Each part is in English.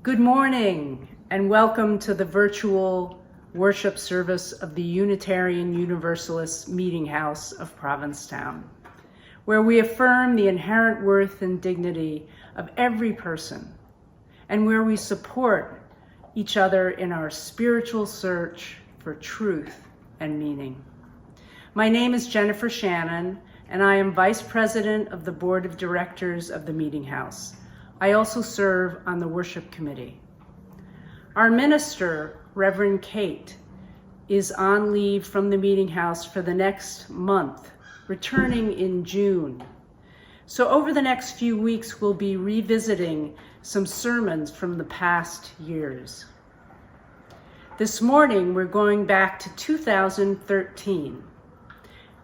Good morning and welcome to the virtual worship service of the Unitarian Universalist Meeting House of Provincetown, where we affirm the inherent worth and dignity of every person and where we support each other in our spiritual search for truth and meaning. My name is Jennifer Shannon, and I am Vice President of the Board of Directors of the Meeting House. I also serve on the Worship Committee. Our minister, Reverend Kate, is on leave from the Meeting House for the next month, returning in June. So over the next few weeks, we'll be revisiting some sermons from the past years. This morning, we're going back to 2013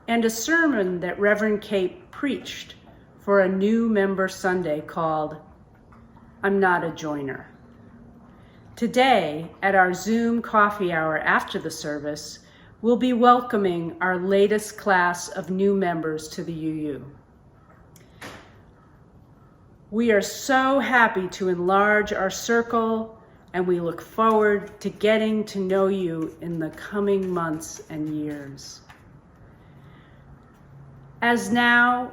and a sermon that Reverend Kate preached for a new member Sunday called I'm Not a Joiner. Today, at our Zoom coffee hour after the service, we'll be welcoming our latest class of new members to the UU. We are so happy to enlarge our circle, and we look forward to getting to know you in the coming months and years. As now,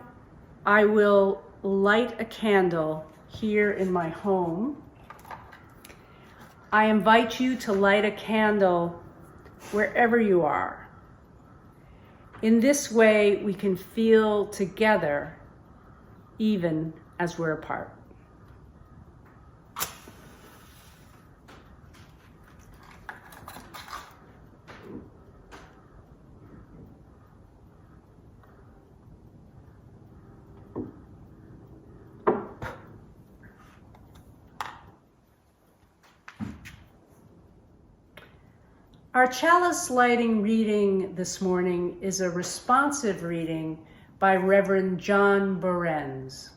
I will light a candle here in my home. I invite you to light a candle wherever you are. In this way, we can feel together even as we're apart. Our chalice lighting reading this morning is a responsive reading by Reverend John Behrens.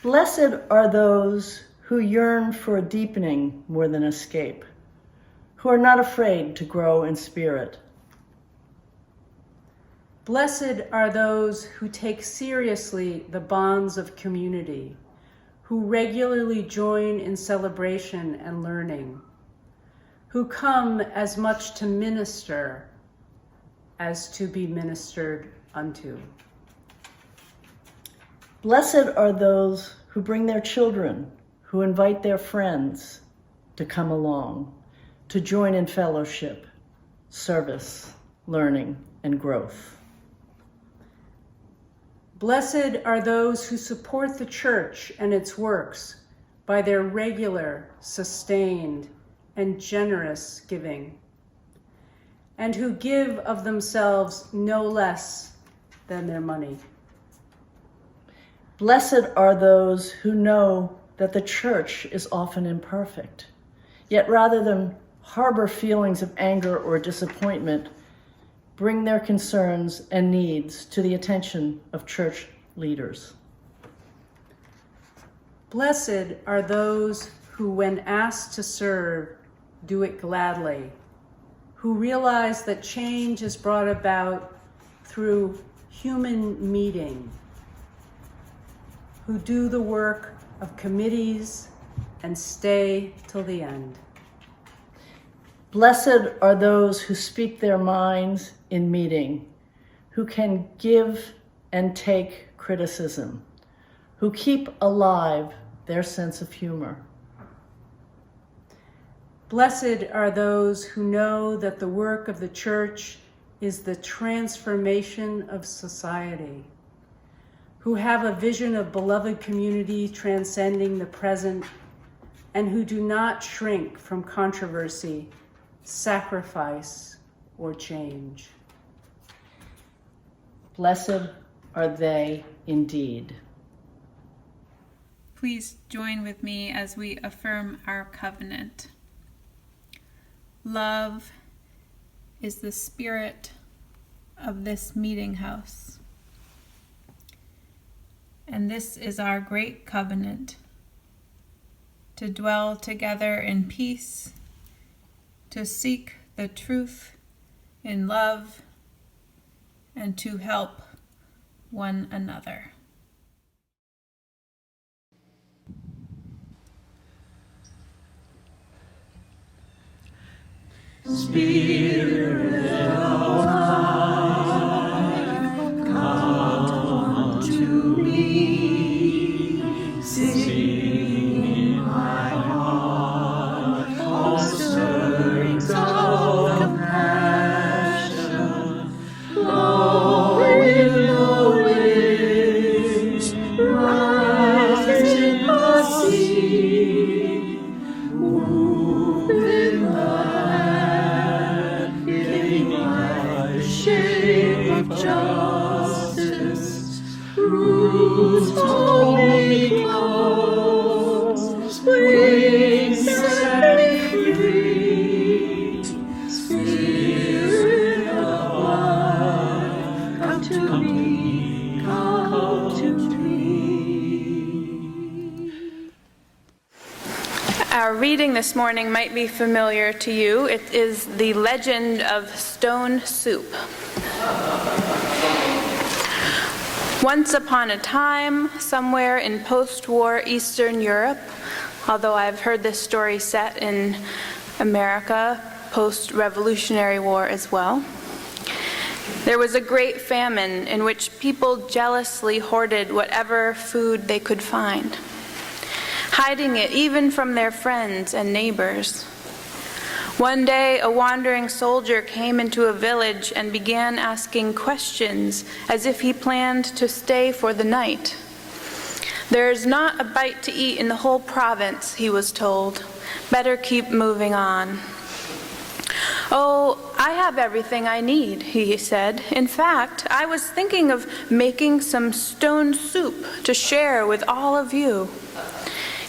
Blessed are those who yearn for a deepening more than escape, who are not afraid to grow in spirit. Blessed are those who take seriously the bonds of community, who regularly join in celebration and learning, who come as much to minister as to be ministered unto. Blessed are those who bring their children, who invite their friends to come along, to join in fellowship, service, learning, and growth. Blessed are those who support the church and its works by their regular, sustained, and generous giving, and who give of themselves no less than their money. Blessed are those who know that the church is often imperfect, yet rather than harbor feelings of anger or disappointment, bring their concerns and needs to the attention of church leaders. Blessed are those who, when asked to serve, do it gladly, who realize that change is brought about through human meeting, who do the work of committees and stay till the end. Blessed are those who speak their minds in meeting, who can give and take criticism, who keep alive their sense of humor. Blessed are those who know that the work of the church is the transformation of society, who have a vision of beloved community transcending the present, and who do not shrink from controversy, sacrifice, or change. Blessed are they indeed. Please join with me as we affirm our covenant. Love is the spirit of this meeting house. And this is our great covenant, to dwell together in peace, to seek the truth in love, and to help one another. Spirit of life, come to me. Sing in my heart all stirrings of compassion. Blow in the winds, rise in the sea, move in the land, giving life the shape of justice. Roots hold me close, wings set me free. Spirit of life, come to me, come to me. Our reading this morning might be familiar to you. It is the legend of Stone Soup. Once upon a time, somewhere in post-war Eastern Europe, although I've heard this story set in America, post-Revolutionary War as well, there was a great famine in which people jealously hoarded whatever food they could find, hiding it even from their friends and neighbors. One day, a wandering soldier came into a village and began asking questions as if he planned to stay for the night. "There's not a bite to eat in the whole province," he was told. "Better keep moving on." "Oh, I have everything I need," he said. "In fact, I was thinking of making some stone soup to share with all of you."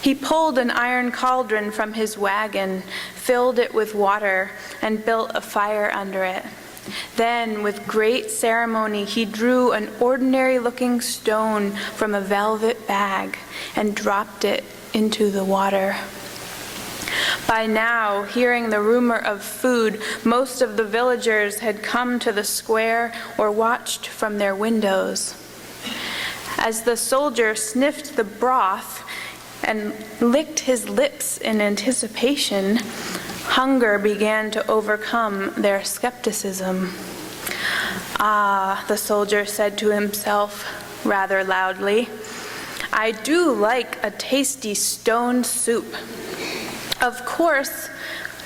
He pulled an iron cauldron from his wagon, filled it with water, and built a fire under it. Then, with great ceremony, he drew an ordinary-looking stone from a velvet bag and dropped it into the water. By now, hearing the rumor of food, most of the villagers had come to the square or watched from their windows. As the soldier sniffed the broth and licked his lips in anticipation, hunger began to overcome their skepticism. "Ah," the soldier said to himself rather loudly, "I do like a tasty stone soup. Of course,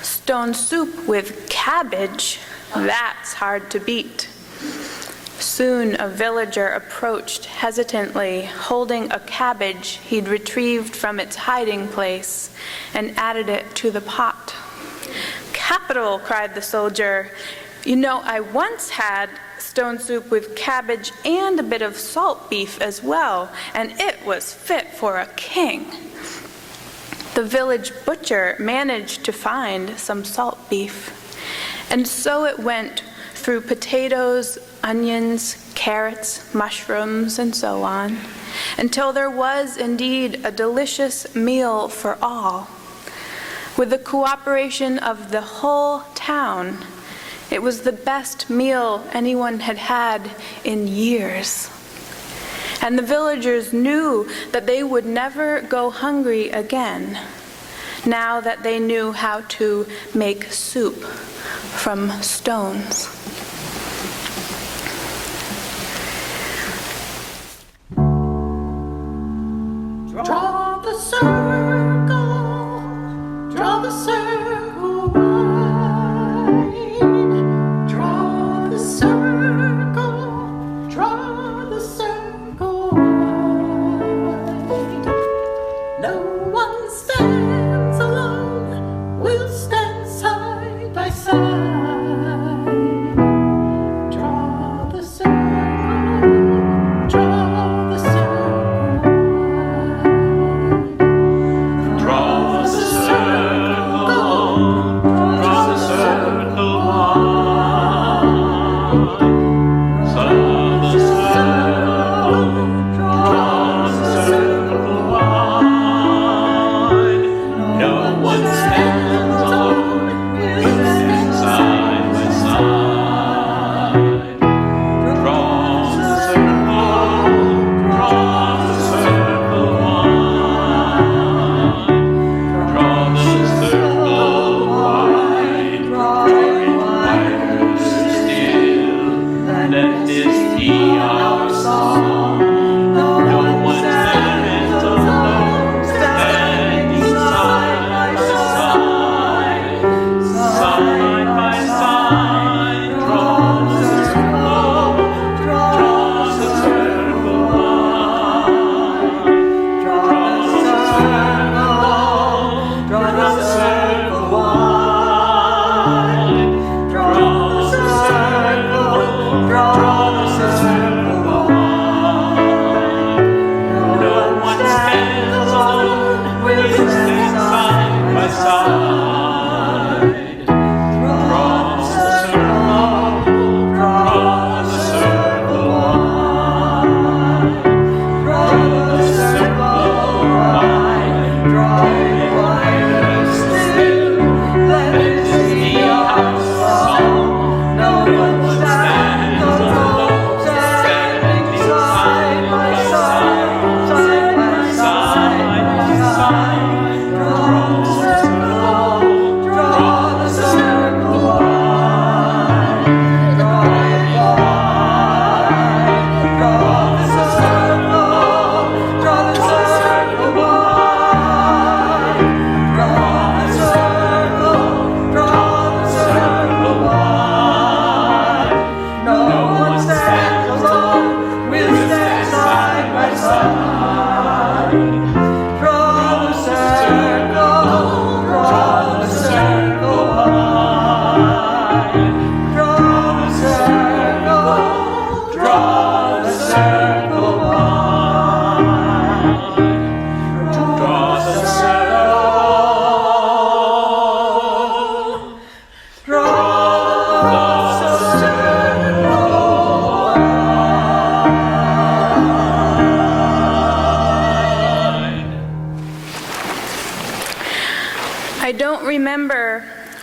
stone soup with cabbage, that's hard to beat." Soon a villager approached hesitantly, holding a cabbage he'd retrieved from its hiding place, and added it to the pot. "Capital," cried the soldier. "You know, I once had stone soup with cabbage and a bit of salt beef as well, and it was fit for a king." The village butcher managed to find some salt beef, and so it went through potatoes, onions, carrots, mushrooms, and so on, until there was indeed a delicious meal for all. With the cooperation of the whole town, it was the best meal anyone had had in years. And the villagers knew that they would never go hungry again, now that they knew how to make soup from stones. Draw the circle, draw the circle wide. Draw the circle, draw the circle wide. No one stands alone, we'll stand side by side.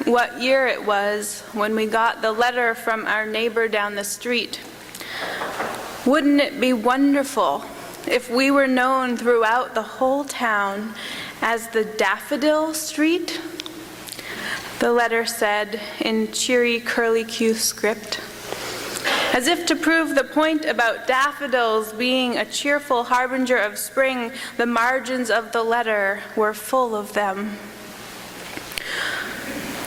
what year it was when we got the letter from our neighbor down the street. Wouldn't it be wonderful if we were known throughout the whole town as the Daffodil Street? The letter said in cheery curlicue script. As if to prove the point about daffodils being a cheerful harbinger of spring, the margins of the letter were full of them.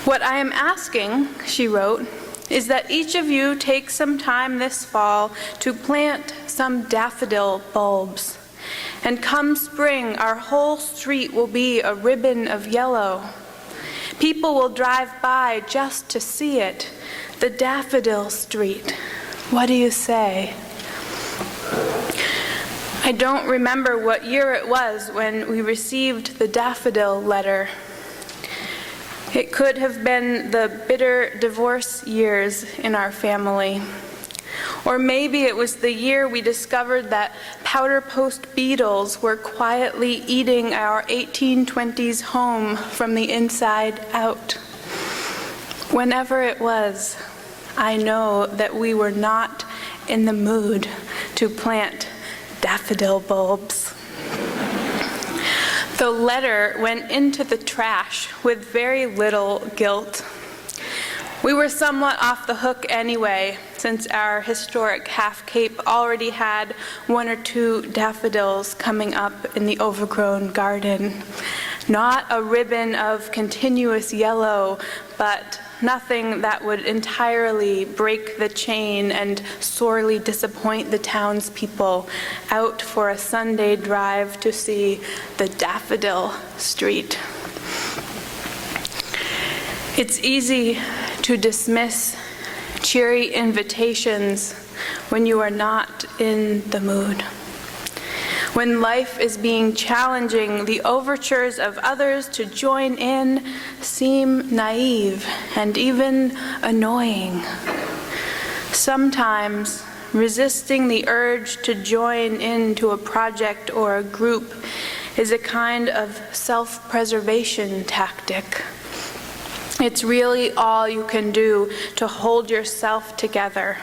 What I am asking, she wrote, is that each of you take some time this fall to plant some daffodil bulbs. And come spring, our whole street will be a ribbon of yellow. People will drive by just to see it, the Daffodil Street. What do you say? I don't remember what year it was when we received the daffodil letter. It could have been the bitter divorce years in our family. Or maybe it was the year we discovered that powder post beetles were quietly eating our 1820s home from the inside out. Whenever it was, I know that we were not in the mood to plant daffodil bulbs. The letter went into the trash with very little guilt. We were somewhat off the hook anyway, since our historic half-cape already had 1 or 2 daffodils coming up in the overgrown garden. Not a ribbon of continuous yellow, but nothing that would entirely break the chain and sorely disappoint the townspeople out for a Sunday drive to see the Daffodil Street. It's easy to dismiss cheery invitations when you are not in the mood. When life is being challenging, the overtures of others to join in seem naive and even annoying. Sometimes, resisting the urge to join into a project or a group is a kind of self-preservation tactic. It's really all you can do to hold yourself together.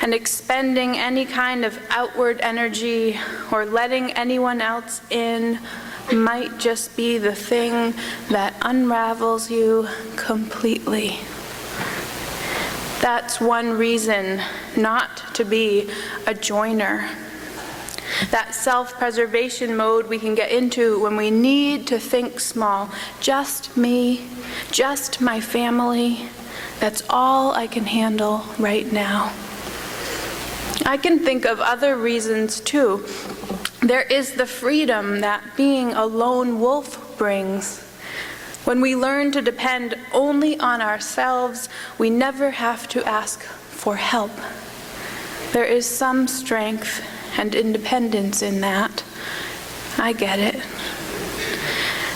And expending any kind of outward energy or letting anyone else in might just be the thing that unravels you completely. That's one reason not to be a joiner. That self-preservation mode we can get into when we need to think small. Just me, just my family. That's all I can handle right now. I can think of other reasons too. There is the freedom that being a lone wolf brings. When we learn to depend only on ourselves, we never have to ask for help. There is some strength and independence in that. I get it.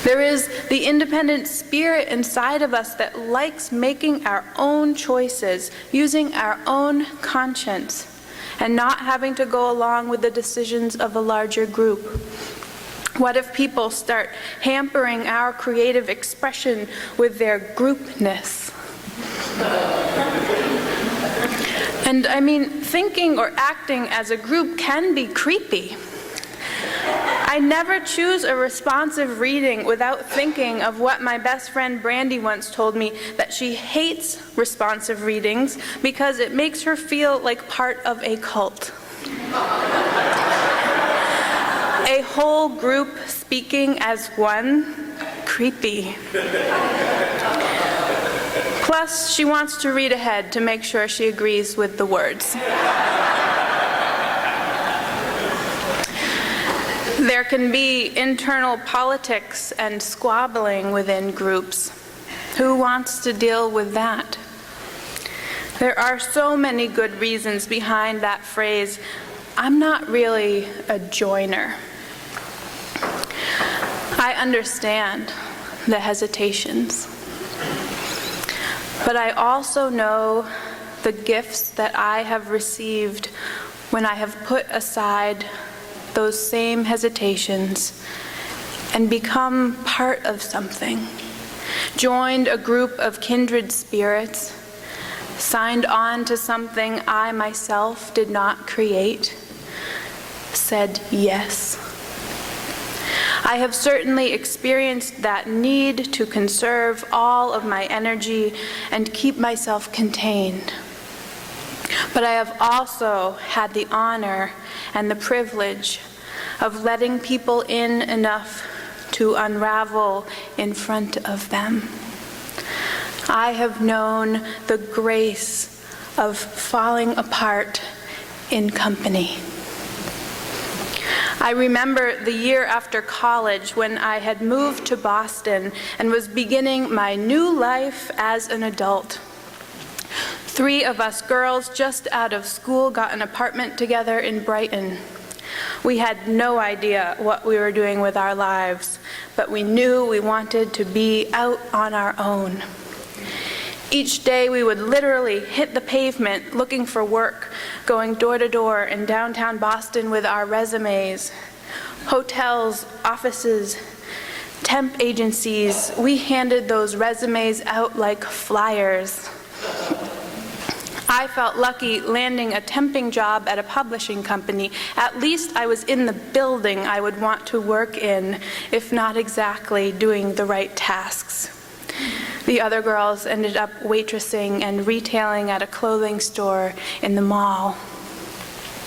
There is the independent spirit inside of us that likes making our own choices, using our own conscience, and not having to go along with the decisions of a larger group. What if people start hampering our creative expression with their groupness? And I mean, thinking or acting as a group can be creepy. I never choose a responsive reading without thinking of what my best friend Brandy once told me, that she hates responsive readings because it makes her feel like part of a cult. A whole group speaking as one? Creepy. Plus, she wants to read ahead to make sure she agrees with the words. There can be internal politics and squabbling within groups. Who wants to deal with that? There are so many good reasons behind that phrase, I'm not really a joiner. I understand the hesitations. But I also know the gifts that I have received when I have put aside those same hesitations and become part of something, joined a group of kindred spirits, signed on to something I myself did not create, said yes. I have certainly experienced that need to conserve all of my energy and keep myself contained. But I have also had the honor and the privilege of letting people in enough to unravel in front of them. I have known the grace of falling apart in company. I remember the year after college when I had moved to Boston and was beginning my new life as an adult. 3 of us girls just out of school got an apartment together in Brighton. We had no idea what we were doing with our lives, but we knew we wanted to be out on our own. Each day we would literally hit the pavement looking for work, going door to door in downtown Boston with our resumes. Hotels, offices, temp agencies, we handed those resumes out like flyers. I felt lucky landing a temping job at a publishing company. At least I was in the building I would want to work in, if not exactly doing the right tasks. The other girls ended up waitressing and retailing at a clothing store in the mall.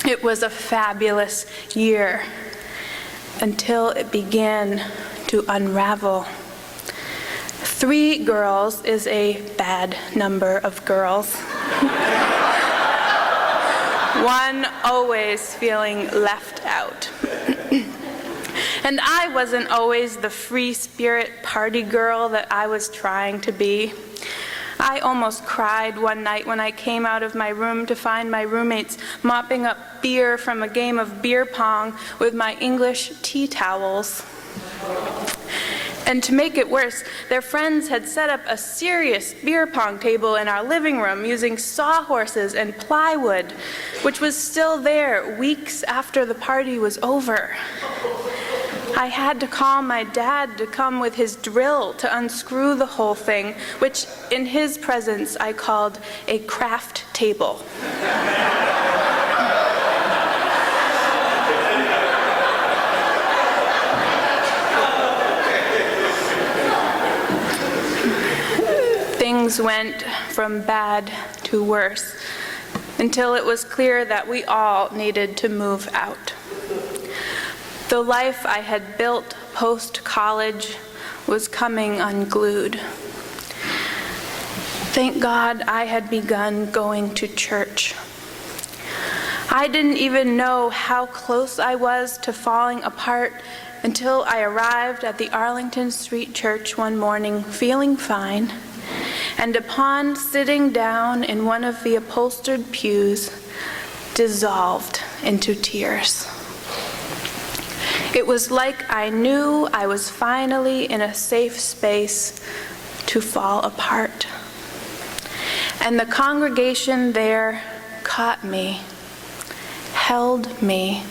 It was a fabulous year until it began to unravel. 3 girls is a bad number of girls. One always feeling left out. And I wasn't always the free spirit party girl that I was trying to be. I almost cried one night when I came out of my room to find my roommates mopping up beer from a game of beer pong with my English tea towels. And to make it worse, their friends had set up a serious beer pong table in our living room using sawhorses and plywood, which was still there weeks after the party was over. I had to call my dad to come with his drill to unscrew the whole thing, which in his presence I called a craft table. Things went from bad to worse until it was clear that we all needed to move out. The life I had built post-college was coming unglued. Thank God I had begun going to church. I didn't even know how close I was to falling apart until I arrived at the Arlington Street Church one morning feeling fine, and upon sitting down in one of the upholstered pews, dissolved into tears. It was like I knew I was finally in a safe space to fall apart. And the congregation there caught me, held me,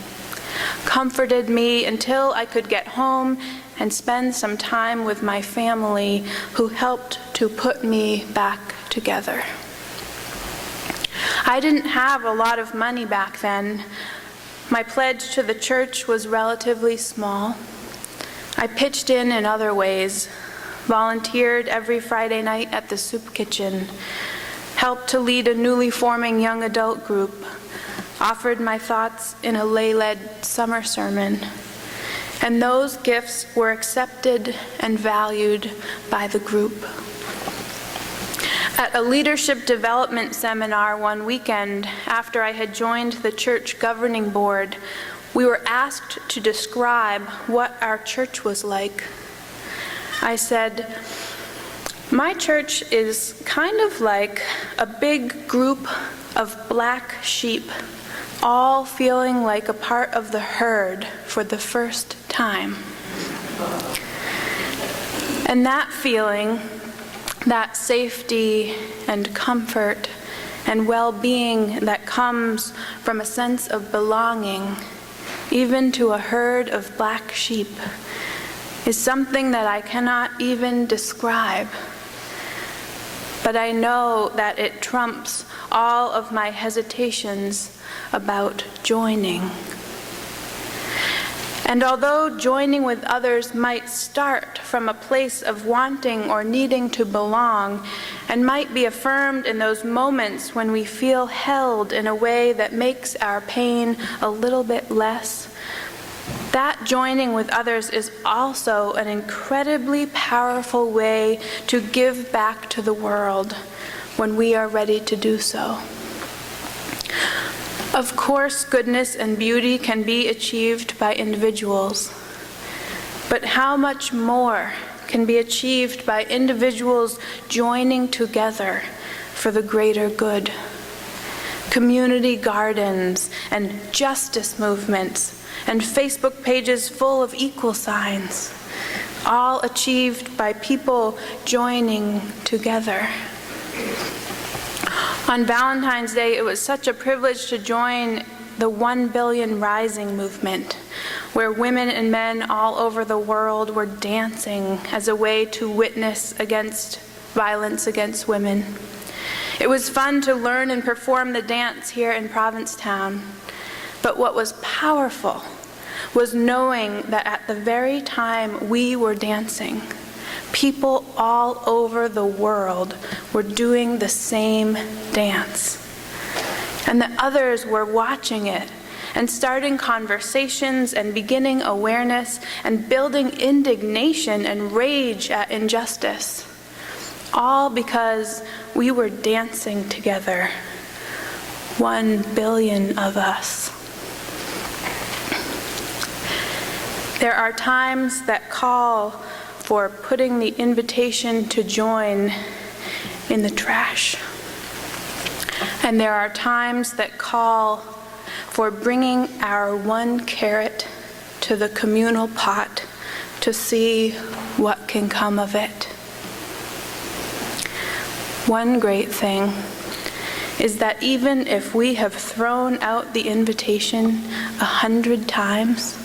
comforted me until I could get home and spend some time with my family who helped to put me back together. I didn't have a lot of money back then. My pledge to the church was relatively small. I pitched in other ways, volunteered every Friday night at the soup kitchen, helped to lead a newly forming young adult group, offered my thoughts in a lay-led summer sermon, and those gifts were accepted and valued by the group. At a leadership development seminar one weekend, after I had joined the church governing board, we were asked to describe what our church was like. I said, "My church is kind of like a big group of black sheep, all feeling like a part of the herd for the first time." And that feeling, that safety and comfort and well-being that comes from a sense of belonging, even to a herd of black sheep, is something that I cannot even describe. But I know that it trumps all of my hesitations about joining. And although joining with others might start from a place of wanting or needing to belong, and might be affirmed in those moments when we feel held in a way that makes our pain a little bit less, that joining with others is also an incredibly powerful way to give back to the world when we are ready to do so. Of course, goodness and beauty can be achieved by individuals, but how much more can be achieved by individuals joining together for the greater good? Community gardens and justice movements and Facebook pages full of equal signs, all achieved by people joining together. On Valentine's Day, it was such a privilege to join the 1 Billion Rising movement, where women and men all over the world were dancing as a way to witness against violence against women. It was fun to learn and perform the dance here in Provincetown, but what was powerful was knowing that at the very time we were dancing, people all over the world were doing the same dance. And that others were watching it and starting conversations and beginning awareness and building indignation and rage at injustice. All because we were dancing together, 1 billion of us. There are times that call for putting the invitation to join in the trash. And there are times that call for bringing our 1 carrot to the communal pot to see what can come of it. One great thing is that even if we have thrown out the invitation 100 times,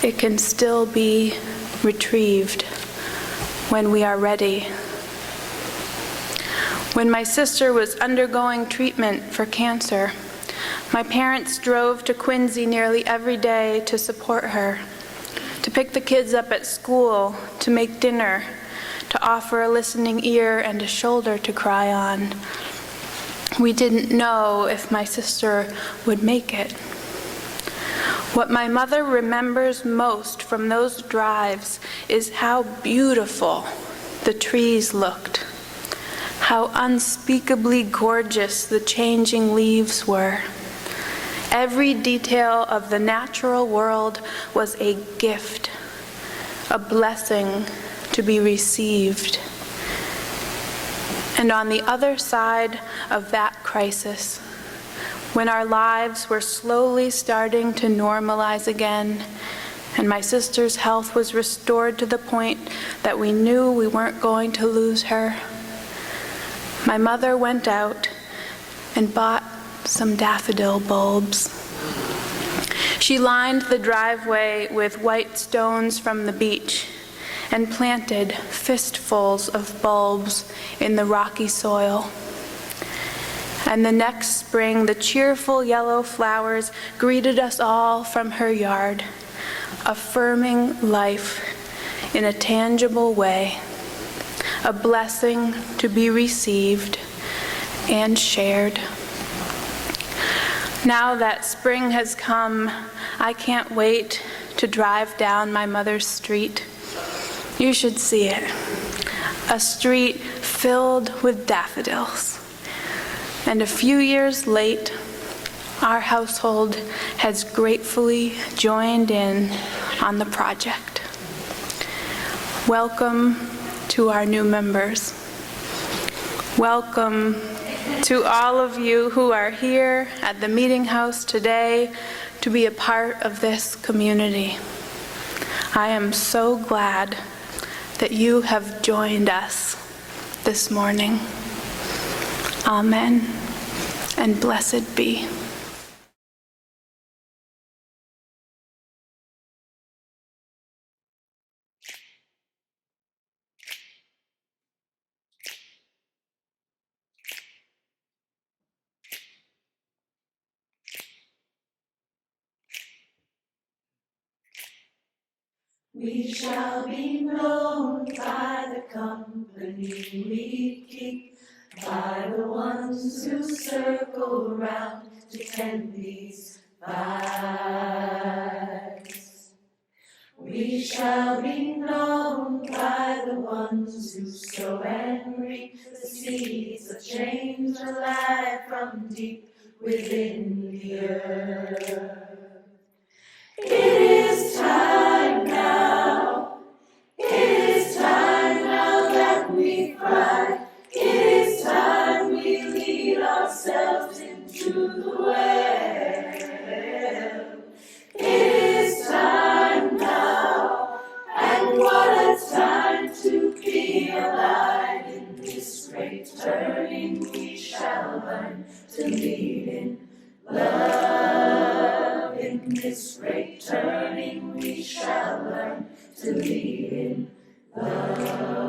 it can still be retrieved when we are ready. When my sister was undergoing treatment for cancer, my parents drove to Quincy nearly every day to support her, to pick the kids up at school, to make dinner, to offer a listening ear and a shoulder to cry on. We didn't know if my sister would make it. What my mother remembers most from those drives is how beautiful the trees looked, how unspeakably gorgeous the changing leaves were. Every detail of the natural world was a gift, a blessing to be received. And on the other side of that crisis, when our lives were slowly starting to normalize again, and my sister's health was restored to the point that we knew we weren't going to lose her, my mother went out and bought some daffodil bulbs. She lined the driveway with white stones from the beach and planted fistfuls of bulbs in the rocky soil. And the next spring, the cheerful yellow flowers greeted us all from her yard, affirming life in a tangible way, a blessing to be received and shared. Now that spring has come, I can't wait to drive down my mother's street. You should see it. A street filled with daffodils. And a few years late, our household has gratefully joined in on the project. Welcome to our new members. Welcome to all of you who are here at the Meeting House today to be a part of this community. I am so glad that you have joined us this morning. Amen, and blessed be. We shall be known by the company we keep, by the ones who circle round to tend these vibes. We shall be known by the ones who sow and reap the seeds of change alive from deep within the earth. It is time now. It is time now that we cry. It is time we lead ourselves into the well. It is time now, and what a time to be alive. In this great turning we shall learn to lead in love. In this great turning we shall learn to lead in love.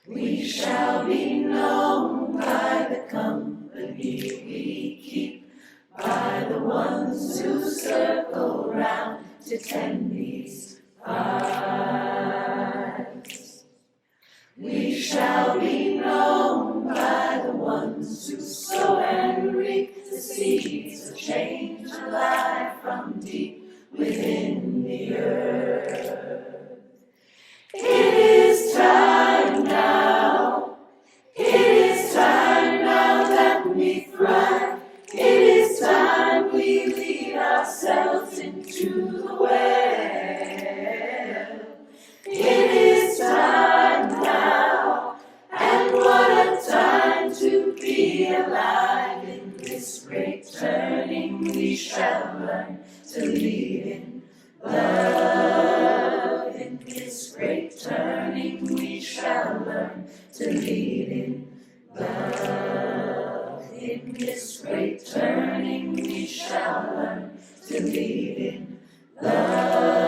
We shall be known by the company we keep, by the ones who circle round to tend these vibes. We shall be known by the ones who sow and reap the seeds of change alive from deep within the earth. It is time now. It is time now that we thrive. It is time we lead ourselves into the well. It is time now, and what a time to be alive. In this great turning we shall learn to lead in love. In this great turning we shall learn to lead in love. In this great turning we shall learn to lead in love.